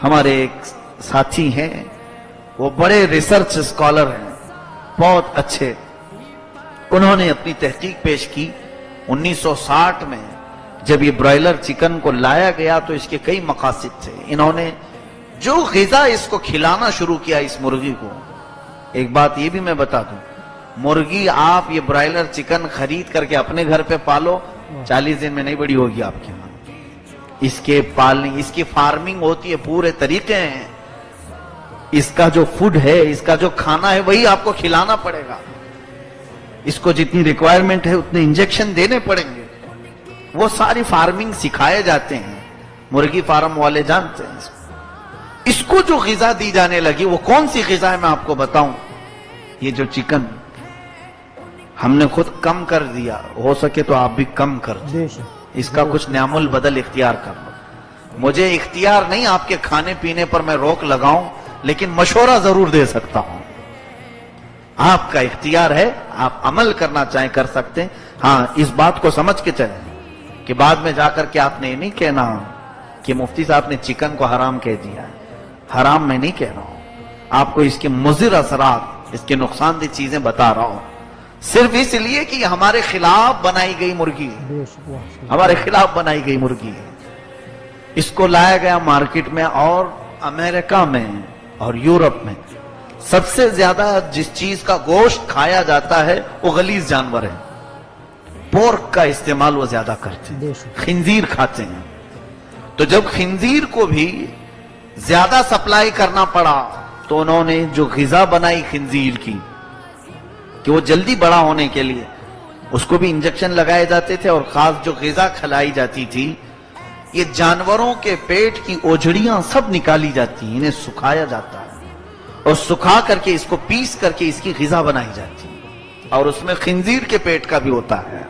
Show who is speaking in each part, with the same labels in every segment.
Speaker 1: ہمارے ایک ساتھی ہیں، وہ بڑے ریسرچ اسکالر ہیں، بہت اچھے. انہوں نے اپنی تحقیق پیش کی 1960 میں جب یہ برائلر چکن کو لایا گیا تو اس کے کئی مقاصد تھے. انہوں نے جو غذا اس کو کھلانا شروع کیا اس مرغی کو، ایک بات یہ بھی میں بتا دوں، مرغی آپ یہ برائلر چکن خرید کر کے اپنے گھر پہ پالو، 40 دن میں نہیں بڑی ہوگی آپ کے یہاں. اس کے پالنے، اس کی فارمنگ ہوتی ہے، پورے طریقے ہیں. اس کا جو فوڈ ہے، اس کا جو کھانا ہے، وہی آپ کو کھلانا پڑے گا. اس کو جتنی ریکوائرمنٹ ہے اتنے انجیکشن دینے پڑیں گے. وہ ساری فارمنگ سکھائے جاتے ہیں، مرغی فارم والے جانتے ہیں. اس کو جو غذا دی جانے لگی، وہ کون سی غذا ہے میں آپ کو بتاؤں. یہ جو چکن ہم نے خود کم کر دیا، ہو سکے تو آپ بھی کم کر دیں، اس کا کچھ نعم البدل اختیار کر لو. مجھے اختیار نہیں آپ کے کھانے پینے پر میں روک لگاؤں، لیکن مشورہ ضرور دے سکتا ہوں. آپ کا اختیار ہے، آپ عمل کرنا چاہیں کر سکتے ہیں. ہاں، اس بات کو سمجھ کے چلیں کہ بعد میں جا کر کے آپ نے یہ نہیں کہنا کہ مفتی صاحب نے چکن کو حرام کہہ دیا ہے. حرام میں نہیں کہہ رہا ہوں، آپ کو اس کے مضر اثرات، اس کے نقصان دہ چیزیں بتا رہا ہوں، صرف اس لیے کہ یہ ہمارے خلاف بنائی گئی مرغی ہے، ہمارے خلاف بنائی گئی مرغی ہے. اس کو لایا گیا مارکیٹ میں، اور امریکہ میں اور یورپ میں سب سے زیادہ جس چیز کا گوشت کھایا جاتا ہے وہ غلیظ جانور ہے. پورک کا استعمال وہ زیادہ کرتے ہیں، خنزیر کھاتے ہیں. تو جب خنزیر کو بھی زیادہ سپلائی کرنا پڑا تو انہوں نے جو غذا بنائی خنزیر کی کہ وہ جلدی بڑا ہونے کے لیے اس کو بھی انجیکشن لگائے جاتے تھے، اور خاص جو غذا کھلائی جاتی تھی، یہ جانوروں کے پیٹ کی اوجھڑیاں سب نکالی جاتی ہیں، انہیں سکھایا جاتا ہے اور سکھا کر کے اس کو پیس کر کے اس کی غذا بنائی جاتی ہے. اور اس میں خنزیر کے پیٹ کا بھی ہوتا ہے،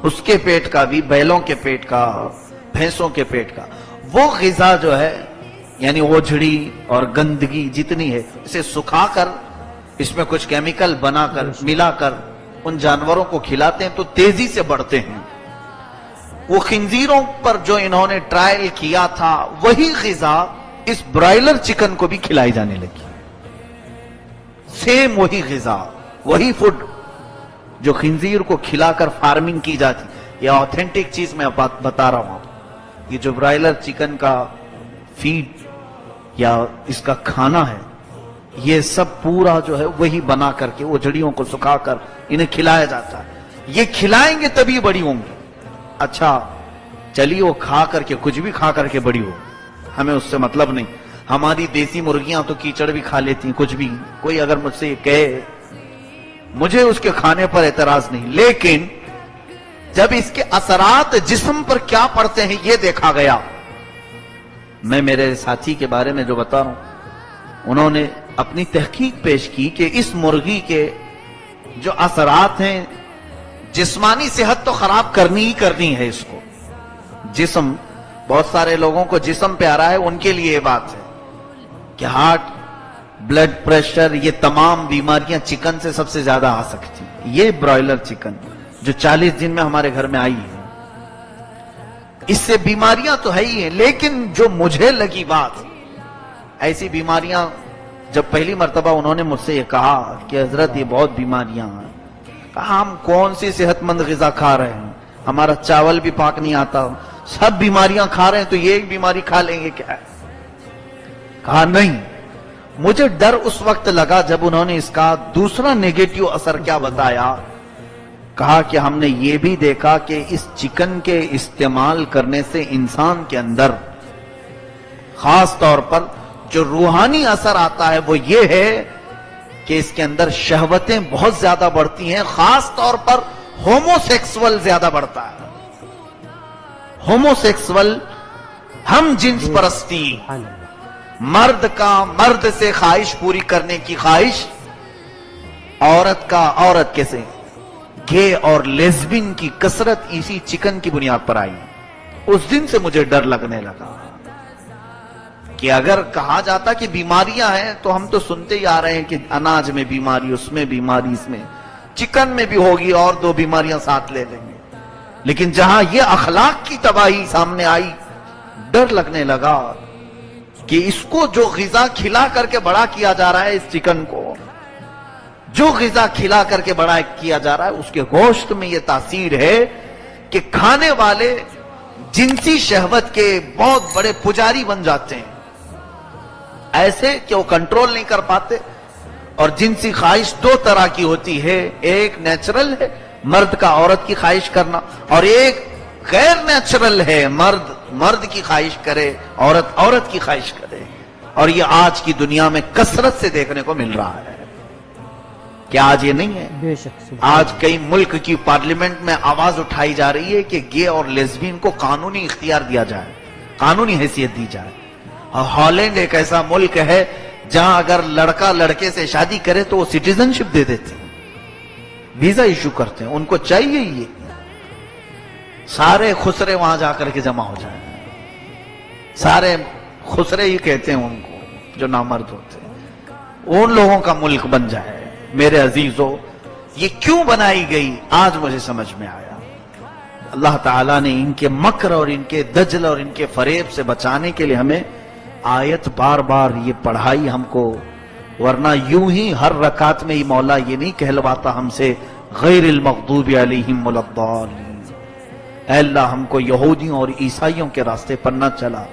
Speaker 1: اس کے پیٹ کا بھی، بیلوں کے پیٹ کا، بھینسوں کے پیٹ کا. وہ غذا جو ہے یعنی اوجھڑی اور گندگی جتنی ہے، اسے سکھا کر اس میں کچھ کیمیکل بنا کر ملا کر ان جانوروں کو کھلاتے ہیں تو تیزی سے بڑھتے ہیں. وہ خنزیروں پر جو انہوں نے ٹرائل کیا تھا، وہی غذا اس برائلر چکن کو بھی کھلائی جانے لگی. سیم وہی غذا، وہی فوڈ جو خنزیر کو کھلا کر فارمنگ کی جاتی. یہ آتھینٹک چیز میں بتا رہا ہوں. یہ جو برائلر چکن کا فیڈ یا اس کا کھانا ہے، یہ سب پورا جو ہے وہی بنا کر کے وہ جڑیوں کو سکھا کر انہیں کھلایا جاتا ہے. یہ کھلائیں گے تبھی بڑی ہوں گی. اچھا چلیے، وہ کھا کر کے کچھ بھی کھا کر کے بڑی ہو، ہمیں اس سے مطلب نہیں. ہماری دیسی مرغیاں تو کیچڑ بھی کھا لیتی ہیں، کچھ بھی. کوئی اگر مجھ سے یہ کہے، مجھے اس کے کھانے پر اعتراض نہیں، لیکن جب اس کے اثرات جسم پر کیا پڑتے ہیں یہ دیکھا گیا. میں میرے ساتھی کے بارے میں جو بتا رہا ہوں، انہوں نے اپنی تحقیق پیش کی کہ اس مرغی کے جو اثرات ہیں، جسمانی صحت تو خراب کرنی ہی کرنی ہے. اس کو جسم، بہت سارے لوگوں کو جسم پہ آ رہا ہے، ان کے لیے یہ بات ہے کہ ہارٹ، بلڈ پریشر، یہ تمام بیماریاں چکن سے سب سے زیادہ آ سکتی. یہ برائلر چکن جو 40 دن میں ہمارے گھر میں آئی ہے، اس سے بیماریاں تو ہے ہی ہیں، لیکن جو مجھے لگی بات، ایسی بیماریاں جب پہلی مرتبہ انہوں نے مجھ سے یہ کہا کہ حضرت یہ بہت بیماریاں ہیں، کہا ہم کون سی صحت مند غذا کھا رہے ہیں، ہمارا چاول بھی پاک نہیں آتا، سب بیماریاں کھا رہے ہیں تو یہ ایک بیماری کھا لیں گے کیا ہے؟ کہا نہیں. مجھے ڈر اس وقت لگا جب انہوں نے اس کا دوسرا نیگیٹو اثر کیا بتایا. کہا کہ ہم نے یہ بھی دیکھا کہ اس چکن کے استعمال کرنے سے انسان کے اندر خاص طور پر جو روحانی اثر آتا ہے وہ یہ ہے کہ اس کے اندر شہوتیں بہت زیادہ بڑھتی ہیں، خاص طور پر ہومو سیکسول زیادہ بڑھتا ہے. ہومو سیکسول، ہم جنس پرستی، مرد کا مرد سے خواہش پوری کرنے کی خواہش، عورت کا عورت کے سے، گے اور لیزبین کی کثرت اسی چکن کی بنیاد پر آئی. اس دن سے مجھے ڈر لگنے لگا کہ اگر کہا جاتا کہ بیماریاں ہیں تو ہم تو سنتے ہی آ رہے ہیں کہ اناج میں بیماری، اس میں بیماری، اس میں چکن میں بھی ہوگی اور 2 بیماریاں ساتھ لے لیں گے. لیکن جہاں یہ اخلاق کی تباہی سامنے آئی، ڈر لگنے لگا کہ اس کو جو غذا کھلا کر کے بڑا کیا جا رہا ہے، اس چکن کو جو غذا کھلا کر کے بڑا کیا جا رہا ہے، اس کے گوشت میں یہ تاثیر ہے کہ کھانے والے جنسی شہوت کے بہت بڑے پجاری بن جاتے ہیں، ایسے کہ وہ کنٹرول نہیں کر پاتے. اور جنسی خواہش دو طرح کی ہوتی ہے، ایک نیچرل ہے مرد کا عورت کی خواہش کرنا، اور ایک غیر نیچرل ہے مرد کی خواہش کرے، عورت کی خواہش کرے. اور یہ آج کی دنیا میں کثرت سے دیکھنے کو مل رہا ہے. کیا آج یہ نہیں ہے؟
Speaker 2: بے شک.
Speaker 1: آج کئی ملک کی پارلیمنٹ میں آواز اٹھائی جا رہی ہے کہ گے اور لیزبین کو قانونی اختیار دیا جائے، قانونی حیثیت دی جائے. اور ہالینڈ ایک ایسا ملک ہے جہاں اگر لڑکا لڑکے سے شادی کرے تو وہ سٹیزن شپ دے دیتے ہیں، ویزا ایشو کرتے ہیں. ان کو چاہیے یہ سارے خسرے وہاں جا کر کے جمع ہو جائیں. سارے خسرے ہی کہتے ہیں ان کو جو نامرد ہوتے ہیں، ان لوگوں کا ملک بن جائے. میرے عزیزو، یہ کیوں بنائی گئی آج مجھے سمجھ میں آیا. اللہ تعالیٰ نے ان کے مکر اور ان کے دجل اور ان کے فریب سے بچانے کے لیے ہمیں آیت بار بار یہ پڑھائی ہم کو، ورنہ یوں ہی ہر رکعت میں ہی مولا یہ نہیں کہلواتا ہم سے غیر المغضوب علیہم ولا الضالین. اے اللہ ہم کو یہودیوں اور عیسائیوں کے راستے پر نہ چلا.